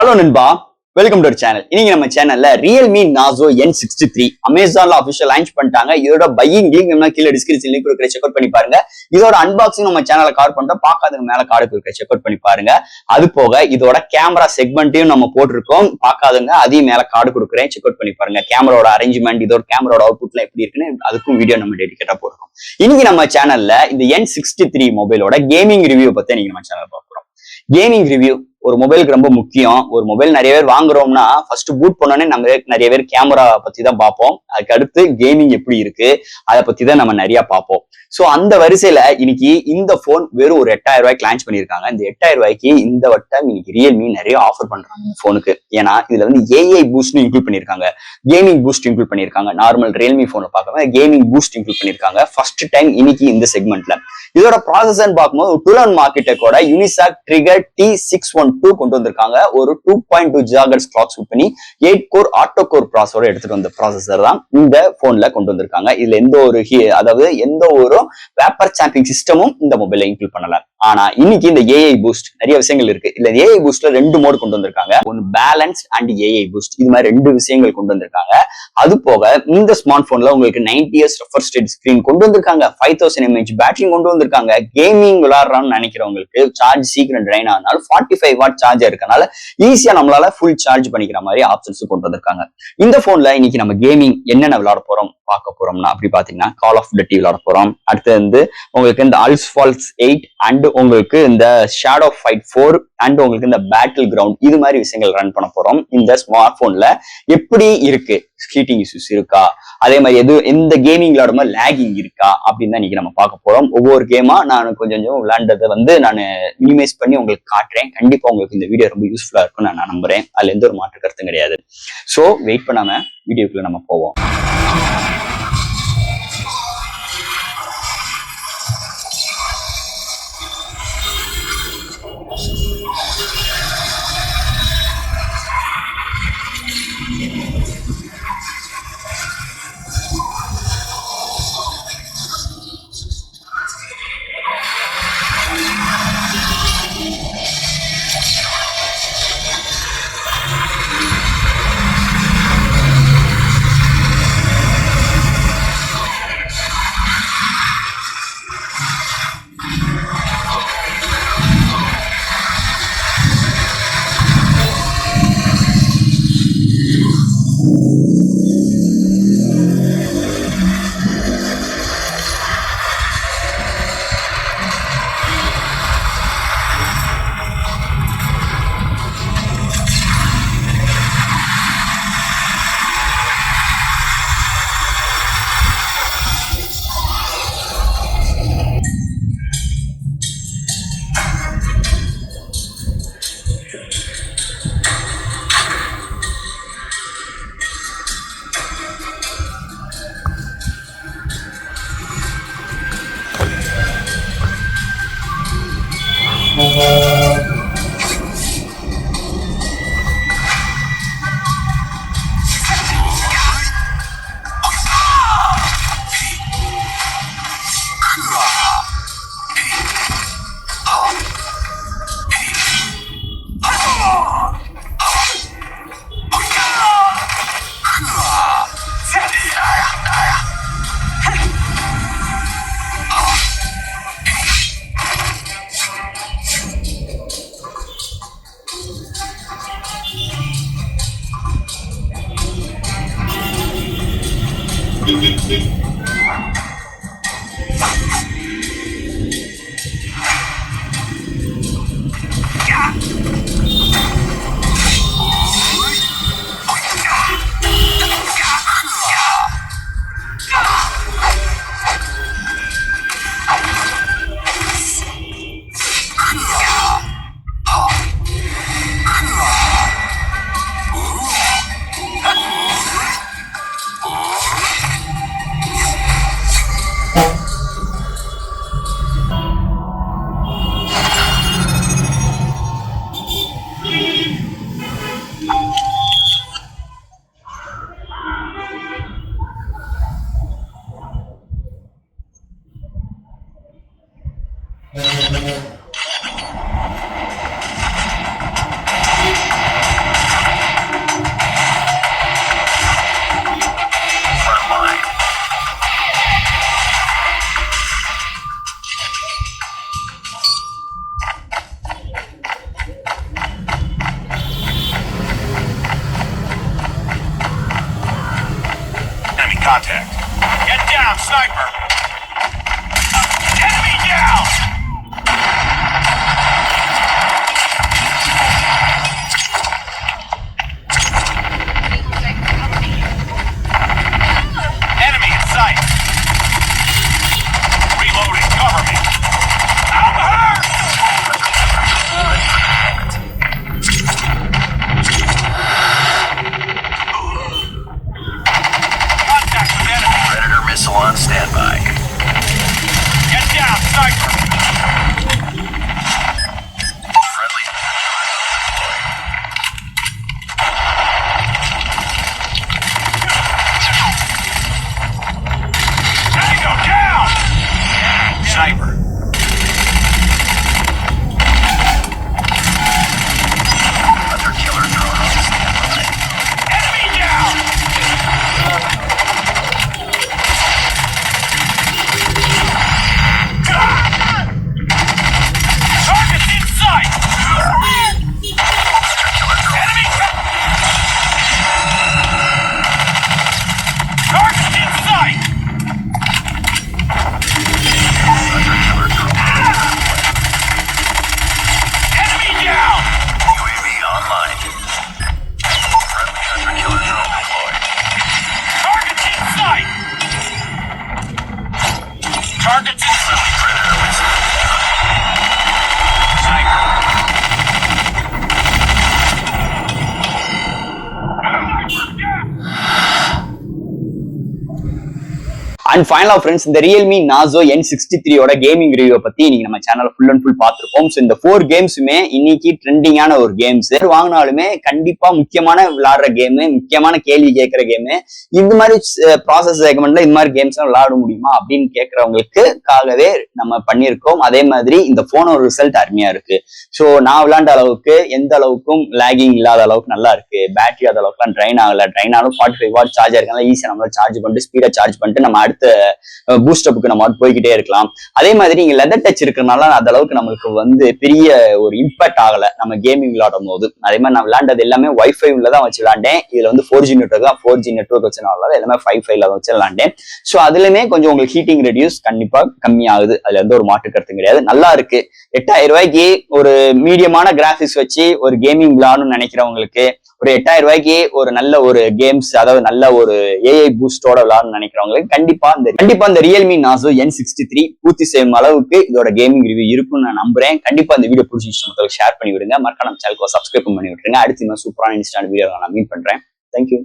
Hello நண்பா, welcome to channel. இன்னைக்கு நம்ம சேனல்ல Realme Narzo N63 அமேசான்ல அபிஷியல் லான்ச் பண்ணிட்டாங்க. இதோட பையிங் லிங்க் நம்ம கீழே டிஸ்கிரிப்ஷன் லிங்க் கொடுக்குற செக் அவுட் பண்ணி பாருங்க. இதோட அன்பாக்சிங் நம்ம சேனல்ல கவர் பண்றோம். பார்க்காதவங்க மேல கார்டு கொடுக்குற செக் அவுட் பண்ணி பாருங்க. அது போக இதோட கேமரா செக்மெண்ட்டையும் நம்ம போட்டிருக்கோம். பார்க்காதவங்க அதையும் மேல கார்டு கொடுக்குறேன், செக் அவுட் பண்ணி பாருங்க. கேமராவோட அரேஞ்ச்மெண்ட், இதோட கேமராவோட அவுட்புட்லாம் எப்படி இருக்குன்னு அதுக்கும் வீடியோ நம்ம டெடிகேட்டா போடுறோம். இன்னைக்கு நம்ம சேனல்ல இந்த N63 மொபைலோட கேமிங் ரிவ்யூ பத்தி இன்னைக்கு நம்ம சேனல் பார்க்கிறோம். கேமிங் ரிவ்யூ ஒரு மொபைலுக்கு ரொம்ப முக்கியம். ஒரு மொபைல் நிறைய பேர் வாங்குறோம்னா ஃபர்ஸ்ட் பூட் பண்ணோன்னே நம்ம நிறைய பேர் கேமரா பத்தி தான் பார்ப்போம். அதுக்கு அடுத்து கேமிங் எப்படி இருக்கு அதை பத்தி தான் நம்ம நிறைய பார்ப்போம். சோ அந்த வரிசையில இன்னைக்கு இந்த போன் வெறும் ஒரு 8000 ரூபாய்க்கு லான்ச் பண்ணிருக்காங்க. இந்த 8000 ரூபாய்க்கு இந்த வட்டம் இன்னைக்கு ரியல்மி நிறைய ஆஃபர் பண்றாங்க இந்த போனுக்கு. ஏன்னா இதுல வந்து ஏஐ பூஸ்ட் இன்க்ளூட் பண்ணிருக்காங்க, கேமிங் பூஸ்ட் இன்க்ளூட் பண்ணிருக்காங்க. நார்மல் ரியல்மி போனை பார்க்காம கேமிங் பூஸ்ட் இன்க்ளூட் பண்ணிருக்காங்க ஃபர்ஸ்ட் டைம் இன்னைக்கு இந்த செக்மெண்ட்ல. இதோட ப்ராசஸர் பார்க்கும்போது டுலன் மார்க்கெட்டோட யூனிசாக் ட்ரிகர் T612 கொண்டு வந்திருக்காங்க. ஒரு 2.2 GHz கிளாக் ஸ்பீட் பண்ணி 8 கோர் ஆட்டோ கோர் ப்ராசஸரோட எடுத்துட்டு வந்த ப்ராசஸர் தான் இந்த போன்ல கொண்டு வந்திருக்காங்க. இதுல எந்த ஒரு வேப்பர் சாம்பிங் சிஸ்டமும் இந்த மொபைல்ல இன்க்ளூட் பண்ணல. ஆனா இன்னைக்கு இந்த ஏஐ பூஸ்ட் நிறைய விஷயங்கள் இருக்கு. இல்ல ஏஐ பூஸ்ட்ல 2 மோட் கொண்டு வந்திருக்காங்க. ஒன்னு பேலன்ஸ் அண்ட் ஏஐ பூஸ்ட். இது மாதிரி 2 விஷயங்கள் கொண்டு வந்திருக்காங்க. அது போக இந்த ஸ்மார்ட் போன்ல உங்களுக்கு 90 ரெஃப்ரெஷ் ஸ்டேட் ஸ்கிரீன் கொண்டு வந்திருக்காங்க. 5000 mAh பேட்டரி கொண்டு வந்திருக்காங்க. கேமிங் விளையாடுறான்னு நினைக்கிறவங்களுக்கு சார்ஜ் சீக்கிரம் ட்ரைன் ஆனாலும் 45 வாட் சார்ஜர் இருக்கனால ஈஸியா நம்மளால ஃபுல் சார்ஜ் பண்ணிக்கிற மாதிரி ஆப்ஷன்ஸ் கொண்டு வந்திருக்காங்க. இந்த போன்ல இன்னைக்கு நம்ம கேமிங் என்னென்ன விளையாட போறோம் பார்க்க போறோம்னா, அப்படி பாத்தீங்கன்னா கால் ஆஃப் டியூட்டி விளையாட போறோம். அடுத்து வந்து உங்களுக்கு இந்த Asphalt 8 அண்ட் உங்களுக்கு இந்த ஷேடோ ஃபைட் 4 அண்ட் உங்களுக்கு இந்த பேட்டில் கிரவுண்ட் இது மாதிரி விஷயங்கள் ரன் பண்ண போறோம். இந்த ஸ்மார்ட் போன்ல எப்படி இருக்கு, ஹீட்டிங் இஷ்யூஸ் இருக்கா, அதே மாதிரி எந்த கேமிங் விளையாடுமா லேகிங் இருக்கா அப்படின்னு தான் இன்னைக்கு நம்ம பார்க்க போறோம். ஒவ்வொரு கேமா நான் கொஞ்சம் விளையாண்டதை வந்து நான் மினிமைஸ் பண்ணி உங்களுக்கு காட்டுறேன். கண்டிப்பா உங்களுக்கு இந்த வீடியோ ரொம்ப யூஸ்ஃபுல்லா இருக்கும்னு நான் நம்புறேன். அதுல எந்த ஒரு மாற்று கருத்தும் கிடையாது. சோ வெயிட் பண்ணாம வீடியோக்குள்ள நம்ம போவோம். Sniper. Enemy down. Enemy in sight. Reloading. Cover me. I'm hurt. Contact with enemy. Predator missile on standby. Get down, sniper. Friendly. Tango down. Sniper. Hunter killer drone on standby. Enemy down. Targets in sight. Enemy. Targets in sight. Enemy down. UAV online. Friendly hunter killer drone deployed. Targets in sight. Targets in sight. Predator missile. Sniper. And ஃபைனலா friends இந்த Realme Nazo N63 ஓட gaming review பத்தி நீங்க நம்ம சேனல்ல full and full பார்த்திருப்போம். So இந்த 4 கேம்ஸுமே இன்னைக்கு ட்ரெண்டிங்கான ஒரு கேம்ஸ். வாங்கினாலுமே கண்டிப்பா முக்கியமான விளையாடுற கேமு, முக்கியமான கேள்வி கேட்கிற கேமு, இந்த மாதிரி ப்ராசஸ் செக்மெண்ட்ல இந்த மாதிரி கேம்ஸ் விளையாட முடியுமா அப்படின்னு கேட்கறவங்களுக்காகவே நம்ம பண்ணியிருக்கோம். அதே மாதிரி இந்த போனோட ரிசல்ட் அருமையா இருக்கு. ஸோ நான் விளையாண்ட அளவுக்கு எந்த அளவுக்கும் லேகிங் இல்லாத அளவுக்கு நல்லா இருக்கு. பேட்டரி அந்த அளவுக்குலாம் ட்ரைன் ஆகல. ட்ரைன் ஆகும் 45 வாட் சார்ஜ் இருக்கனால ஈஸியா நம்மளால சார்ஜ் பண்ணிட்டு ஸ்பீடா சார்ஜ் பண்ணிட்டு நம்ம அடுத்த பூஸ்டப்புக்கு நம்ம போய்கிட்டே இருக்கலாம். அதே மாதிரி இங்க லெதர் டச் இருக்கிறதுனால அந்த அளவுக்கு நம்மளுக்கு வந்து பெரிய ஒரு இம்பாக்ட் ஆகல நம்ம கேமிங் விளையாடும் போது. அதே மாதிரி நான் விளையாண்டது எல்லாமே வைஃபை தான் வச்சு விளையாண்டேன். இதுல வந்து 4G நெட்வொர்க் தான், 4G நெட்வொர்க் வச்சு நான் விளையாட எல்லாமே 5G வச்சு விளையாண்டேன். ஸோ அதுலயுமே கொஞ்சம் உங்களுக்கு ஹீட்டிங் ரெடியூஸ் கண்டிப்பா கம்மியாகுது. அதுல எந்த ஒரு மாற்று கருத்து கிடையாது. நல்லா இருக்கு. 8000 ரூபாய்க்கு ஒரு மீடியமான கிராபிக்ஸ் வச்சு ஒரு கேமிங் விளையாடணும்னு நினைக்கிறவங்களுக்கு, ஒரு 8000 ரூபாய்க்கு ஒரு நல்ல ஒரு கேம்ஸ், அதாவது நல்ல ஒரு ஏஐ பூஸ்டோட விளையாடணும்னு நினைக்கிறவங்களுக்கு கண்டிப்பா இந்த ரியல்மி நாசோ N63 பூர்த்தி செய்யும் அளவுக்கு இதோட கேமிங் ரிவ்யூ இருக்கும்னு நான் நம்புறேன். கண்டிப்பா இந்த வீடியோ பிடிச்சிருந்துச்சு ஷேர் பண்ணி விடுங்க. மறக்காம சேனலுக்கு சப்ஸ்கிரைப் பண்ணி விட்டுருங்க. அடுத்து இன்னும் சூப்பரான இன்ஸ்டான்ட் வீடியோ நான் மீட் பண்றேன். தேங்க்யூ.